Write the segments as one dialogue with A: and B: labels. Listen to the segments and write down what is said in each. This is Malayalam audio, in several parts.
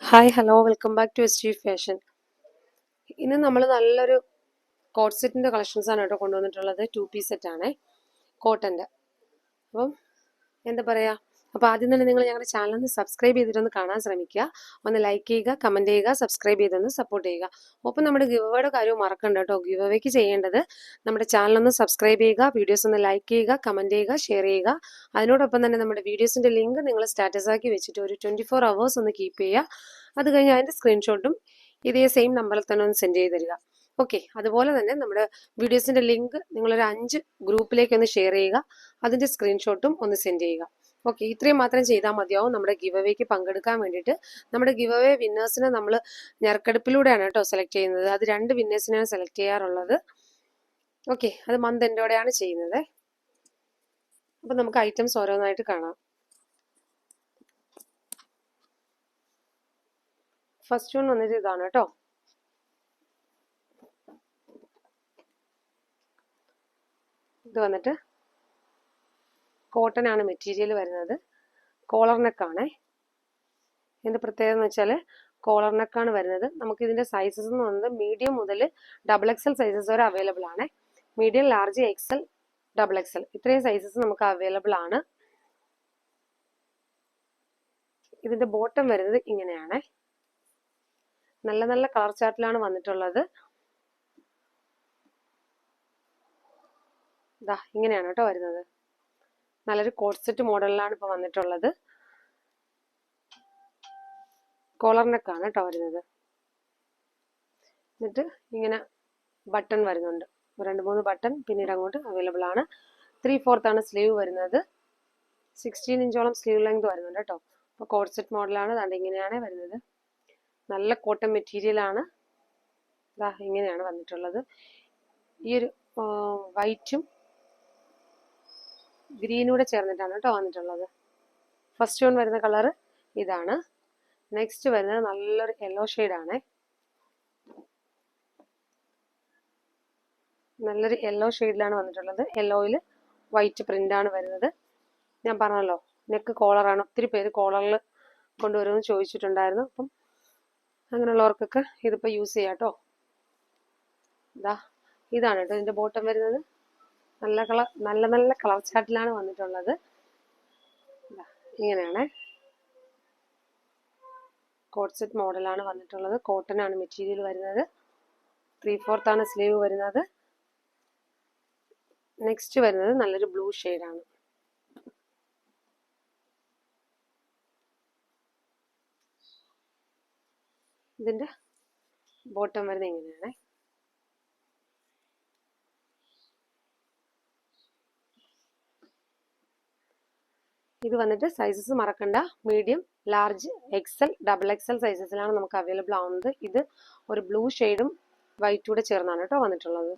A: Hi hello welcome back to S G fashion. ഇന്ന് നമ്മൾ നല്ലൊരു കോട്ട് സെറ്റിൻ്റെ കളക്ഷൻസാണ് കേട്ടോ കൊണ്ടുവന്നിട്ടുള്ളത്. 2 പീസ് സെറ്റാണേ, കോട്ടൻ്റെ. അപ്പം എന്താ പറയുക, അപ്പോൾ ആദ്യം തന്നെ നിങ്ങൾ ഞങ്ങളുടെ ചാനൽ ഒന്ന് സബ്സ്ക്രൈബ് ചെയ്തിട്ടൊന്ന് കാണാൻ ശ്രമിക്കുക. ഒന്ന് ലൈക്ക് ചെയ്യുക, കമൻറ്റ് ചെയ്യുക, സബ്സ്ക്രൈബ് ചെയ്തൊന്ന് സപ്പോർട്ട് ചെയ്യുക. ഒപ്പം നമ്മുടെ ഗിവ് കാര്യവും മറക്കണ്ട കേട്ടോ. ഗിവ് ചെയ്യേണ്ടത് നമ്മുടെ ചാനലൊന്ന് സബ്സ്ക്രൈബ് ചെയ്യുക, വീഡിയോസ് ഒന്ന് ലൈക്ക് ചെയ്യുക, കമൻറ്റ് ചെയ്യുക, ഷെയർ ചെയ്യുക. അതിനോടൊപ്പം തന്നെ നമ്മുടെ വീഡിയോസിൻ്റെ ലിങ്ക് നിങ്ങൾ സ്റ്റാറ്റസ് ആക്കി വെച്ചിട്ട് ഒരു 24 hours ഒന്ന് കീപ്പ് ചെയ്യുക. അത് കഴിഞ്ഞ് അതിൻ്റെ സ്ക്രീൻഷോട്ടും ഇതേ സെയിം നമ്പറിൽ തന്നെ ഒന്ന് സെൻഡ് ചെയ്ത് തരിക. ഓക്കെ, അതുപോലെ തന്നെ നമ്മുടെ വീഡിയോസിൻ്റെ ലിങ്ക് നിങ്ങളൊരു 5 ഗ്രൂപ്പിലേക്ക് ഒന്ന് ഷെയർ ചെയ്യുക. അതിൻ്റെ സ്ക്രീൻഷോട്ടും ഒന്ന് സെൻഡ് ചെയ്യുക. ഓക്കെ, ഇത്രയും മാത്രം ചെയ്താൽ മതിയാവും നമ്മുടെ ഗിവ് പങ്കെടുക്കാൻ വേണ്ടിയിട്ട്. നമ്മുടെ ഗിവ് വിന്നേഴ്സിനെ നമ്മൾ ഞെരക്കെടുപ്പിലൂടെയാണ് കേട്ടോ സെലക്ട് ചെയ്യുന്നത്. അത് 2 വിന്നേഴ്സിനെയാണ് സെലക്ട് ചെയ്യാറുള്ളത്. ഓക്കെ, അത് മന്ത് എൻഡോടെയാണ് ചെയ്യുന്നത്. അപ്പം നമുക്ക് ഐറ്റംസ് ഓരോന്നായിട്ട് കാണാം. ഫസ്റ്റ് വൺ വന്നിട്ട് ഇതാണ് കേട്ടോ. ഇത് വന്നിട്ട് കോട്ടൺ ആണ് മെറ്റീരിയൽ വരുന്നത്. കോളർ നെക്കാണേ. ഇതിൻ്റെ പ്രത്യേകത എന്ന് വെച്ചാൽ കോളർ നെക്കാണ് വരുന്നത്. നമുക്ക് ഇതിൻ്റെ സൈസസ് എന്ന് പറയുന്നത് മീഡിയം മുതൽ XXL സൈസസ് വരെ അവൈലബിൾ ആണ്. മീഡിയം, ലാർജ്, XL, XXL ഇത്രയും സൈസസ് നമുക്ക് അവൈലബിൾ ആണ്. ഇതിൻ്റെ ബോട്ടം വരുന്നത് ഇങ്ങനെയാണ്. നല്ല നല്ല കളർ ചാർട്ടിലാണ് വന്നിട്ടുള്ളത്. ഇതാ ഇങ്ങനെയാണ് കേട്ടോ വരുന്നത്. നല്ലൊരു കോട്ട് സെറ്റ് മോഡലിലാണ് ഇപ്പോൾ വന്നിട്ടുള്ളത്. കോളർ നെക്കാണ് കേട്ടോ വരുന്നത്. എന്നിട്ട് ഇങ്ങനെ ബട്ടൺ വരുന്നുണ്ട്, 2-3 ബട്ടൺ പിന്നീട് അങ്ങോട്ട് അവൈലബിൾ ആണ്. 3/4 ആണ് സ്ലീവ് വരുന്നത്. 16 ഇഞ്ചോളം സ്ലീവ് ലെങ്ത് വരുന്നുണ്ട് കേട്ടോ. അപ്പോൾ കോട്ട് സെറ്റ് മോഡലാണ്. അതുകൊണ്ട് ഇങ്ങനെയാണ് വരുന്നത്. നല്ല കോട്ടൺ മെറ്റീരിയൽ ആണ്. ഇതാ ഇങ്ങനെയാണ് വന്നിട്ടുള്ളത്. ഈ ഒരു വൈറ്റും ഗ്രീനൂടെ ചേർന്നിട്ടാണ് കേട്ടോ വന്നിട്ടുള്ളത്. ഫസ്റ്റ് വൺ വരുന്ന കളറ് ഇതാണ്. നെക്സ്റ്റ് വരുന്നത് നല്ലൊരു യെല്ലോ ഷെയ്ഡാണ്. നല്ലൊരു യെല്ലോ ഷെയ്ഡിലാണ് വന്നിട്ടുള്ളത്. യെല്ലോയിൽ വൈറ്റ് പ്രിൻ്റാണ് വരുന്നത്. ഞാൻ പറഞ്ഞല്ലോ, നെക്ക് കോളറാണ്. ഒത്തിരി പേര് കോളറിൽ കൊണ്ടുവരുമെന്ന് ചോദിച്ചിട്ടുണ്ടായിരുന്നു. അപ്പം അങ്ങനെയുള്ളവർക്കൊക്കെ ഇതിപ്പോൾ യൂസ് ചെയ്യാം കേട്ടോ. ഇതാണ് കേട്ടോ ഇതിൻ്റെ ബോട്ടം വരുന്നത്. നല്ല കളർ ചാർട്ടിലാണ് വന്നിട്ടുള്ളത്. ഇങ്ങനെയാണ് കോട്ട് സെറ്റ് മോഡലാണ് വന്നിട്ടുള്ളത്. കോട്ടൺ ആണ് മെറ്റീരിയൽ വരുന്നത്. 3/4 ആണ് സ്ലീവ് വരുന്നത്. നെക്സ്റ്റ് വരുന്നത് നല്ലൊരു ബ്ലൂ ഷെയ്ഡാണ്. ഇതിൻ്റെ ബോട്ടം വരുന്നത് ഇങ്ങനെയാണ്. ഇത് വന്നിട്ട് സൈസസ് മറക്കണ്ട. മീഡിയം, ലാർജ്, XL, XXL സൈസസിലാണ് നമുക്ക് അവൈലബിൾ ആവുന്നത്. ഇത് ഒരു ബ്ലൂ ഷെയ്ഡും വൈറ്റും കൂടെ ചേർന്നാണ് കേട്ടോ വന്നിട്ടുള്ളത്.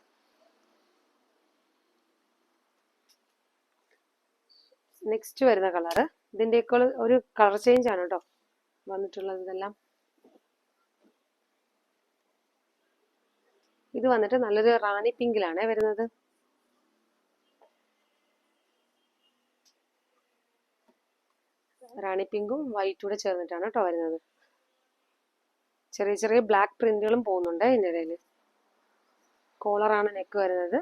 A: നെക്സ്റ്റ് വരുന്ന കളറ് ഇതിൻ്റെയൊക്കെ ഒരു കളർ ചേഞ്ച് ആണ് കേട്ടോ വന്നിട്ടുള്ളത്. ഇതെല്ലാം ഇത് വന്നിട്ട് നല്ലൊരു റാണി പിങ്കിലാണ് വരുന്നത്. റാണി പിങ്കും വൈറ്റും കൂടെ ചേർന്നിട്ടാണ് കേട്ടോ വരുന്നത്. ചെറിയ ചെറിയ ബ്ലാക്ക് പ്രിന്റുകളും പോകുന്നുണ്ട് ഇതിൻ്റെ ഇടയിൽ. കോളറാണ് നെക്ക് വരുന്നത്.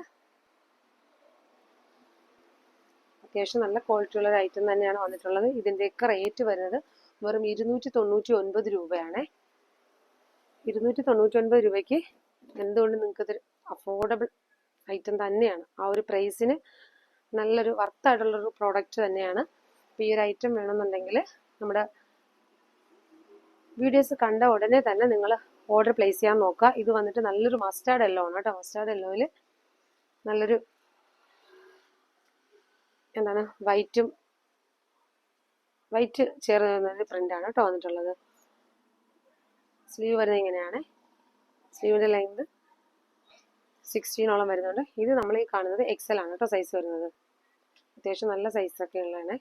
A: അത്യാവശ്യം നല്ല ക്വാളിറ്റി ഉള്ള ഒരു ഐറ്റം തന്നെയാണ് വന്നിട്ടുള്ളത്. ഇതിൻ്റെയൊക്കെ റേറ്റ് വരുന്നത് വെറും 299 രൂപയാണ്. 299 രൂപയ്ക്ക് എന്തുകൊണ്ട് നിങ്ങൾക്കിതൊരു അഫോർഡബിൾ ഐറ്റം തന്നെയാണ്. ആ ഒരു പ്രൈസിന് നല്ലൊരു വർത്തായിട്ടുള്ളൊരു പ്രോഡക്റ്റ് തന്നെയാണ്. അപ്പോൾ ഈ ഒരു ഐറ്റം വേണമെന്നുണ്ടെങ്കിൽ നമ്മുടെ വീഡിയോസ് കണ്ട ഉടനെ തന്നെ നിങ്ങൾ ഓർഡർ പ്ലേസ് ചെയ്യാൻ നോക്കുക. ഇത് വന്നിട്ട് നല്ലൊരു മസ്റ്റാർഡ് യെല്ലോ ആണ് കേട്ടോ. മസ്റ്റാർഡ് യെല്ലോയിൽ നല്ലൊരു എന്താണ് വൈറ്റ് ചേർന്ന പ്രിൻ്റാണ് കേട്ടോ വന്നിട്ടുള്ളത്. സ്ലീവ് വരുന്നത് ഇങ്ങനെയാണ്. സ്ലീവിൻ്റെ ലെങ്ത് 16 വരുന്നുണ്ട്. ഇത് നമ്മൾ ഈ കാണുന്നത് XL ആണ് കേട്ടോ സൈസ് വരുന്നത്. അത്യാവശ്യം നല്ല സൈസൊക്കെ ഉള്ളതാണ്.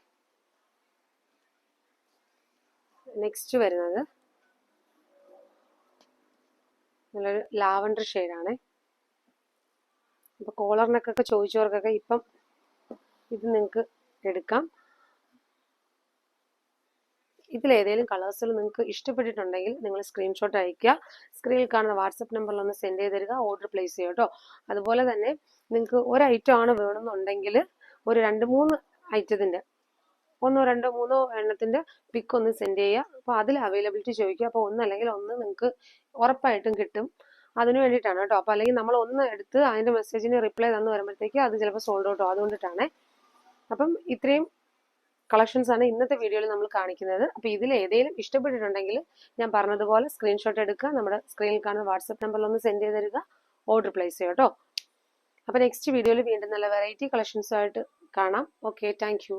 A: നെക്സ്റ്റ് വരുന്നത് നല്ലൊരു ലാവണ്ടർ ഷെയ്ഡാണ്. ഇപ്പോൾ കോളറിനൊക്കെ ചോദിച്ചവർക്കൊക്കെ ഇപ്പം ഇത് നിങ്ങൾക്ക് എടുക്കാം. ഇതിലേതെങ്കിലും കളേഴ്സിൽ നിങ്ങൾക്ക് ഇഷ്ടപ്പെട്ടിട്ടുണ്ടെങ്കിൽ നിങ്ങൾ സ്ക്രീൻഷോട്ട് അയയ്ക്കുക. സ്ക്രീനിൽ കാണുന്ന വാട്സപ്പ് നമ്പറിൽ ഒന്ന് സെൻഡ് ചെയ്ത് തരിക, ഓർഡർ പ്ലേസ് ചെയ്യുക കേട്ടോ. അതുപോലെ തന്നെ നിങ്ങൾക്ക് ഒരു ഐറ്റം ആണ് വേണമെന്നുണ്ടെങ്കിൽ ഒരു 2-3 ഐറ്റത്തിൻ്റെ 1-2-3 എണ്ണത്തിൻ്റെ പിക്ക് ഒന്ന് സെൻഡ് ചെയ്യുക. അപ്പോൾ അതിൽ അവൈലബിലിറ്റി ചോദിക്കുക. അപ്പോൾ ഒന്നല്ലെങ്കിൽ ഒന്ന് നിങ്ങൾക്ക് ഉറപ്പായിട്ടും കിട്ടും. അതിന് വേണ്ടിയിട്ടാണ് കേട്ടോ. അപ്പോൾ അല്ലെങ്കിൽ നമ്മൾ ഒന്ന് എടുത്ത് അതിൻ്റെ മെസ്സേജിന് റിപ്ലൈ തന്നു വരുമ്പോഴത്തേക്ക് അത് ചിലപ്പോൾ സോൾഡ് ഔട്ടോ, അതുകൊണ്ടിട്ടാണ്. അപ്പം ഇത്രയും കളക്ഷൻസ് ആണ് ഇന്നത്തെ വീഡിയോയിൽ നമ്മൾ കാണിക്കുന്നത്. അപ്പോൾ ഇതിൽ ഏതെങ്കിലും ഇഷ്ടപ്പെട്ടിട്ടുണ്ടെങ്കിൽ ഞാൻ പറഞ്ഞതുപോലെ സ്ക്രീൻഷോട്ട് എടുക്കുക, നമ്മുടെ സ്ക്രീനിൽ കാണുന്ന വാട്സപ്പ് നമ്പറിൽ ഒന്ന് സെൻഡ് ചെയ്ത് തരിക, ഓർഡർ പ്ലേസ് ചെയ്യുക കേട്ടോ. അപ്പോൾ നെക്സ്റ്റ് വീഡിയോയിൽ വീണ്ടും നല്ല വെറൈറ്റി കളക്ഷൻസുമായിട്ട് കാണാം. Okay, thank you.